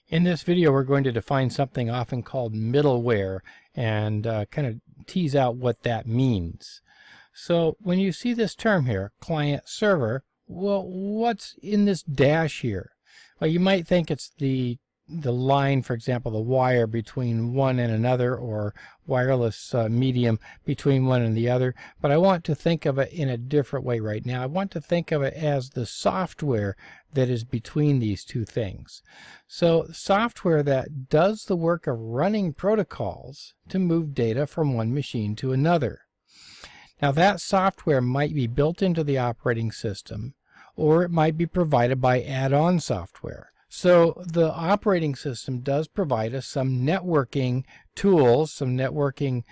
In this video, we're going to define something often called middleware and kind of tease out what that means. So when you see this term here, client server, well, what's in this dash here? Well, you might think it's the line, for example, the wire between one and another, or wireless medium between one and the other, but I want to think of it in a different way right now. I want to think of it as the software that is between these two things. So software that does the work of running protocols to move data from one machine to another. Now that software might be built into the operating system, or it might be provided by add-on software. So the operating system does provide us some networking tools, some networking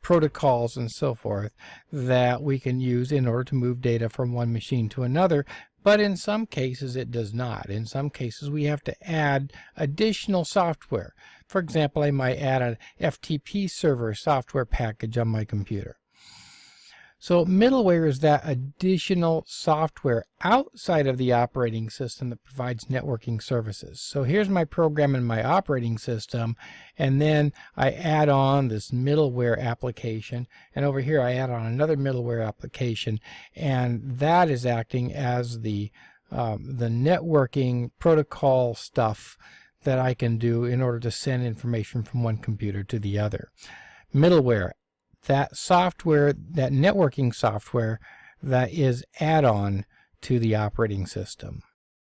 protocols and so forth that we can use in order to move data from one machine to another. But in some cases it does not. In some cases we have to add additional software. For example, I might add an FTP server software package on my computer. So middleware is that additional software outside of the operating system that provides networking services. So here's my program in my operating system, and then I add on this middleware application, and over here I add on another middleware application, and that is acting as the networking protocol stuff that I can do in order to send information from one computer to the other. Middleware, that software, that networking software that is add-on to the operating system.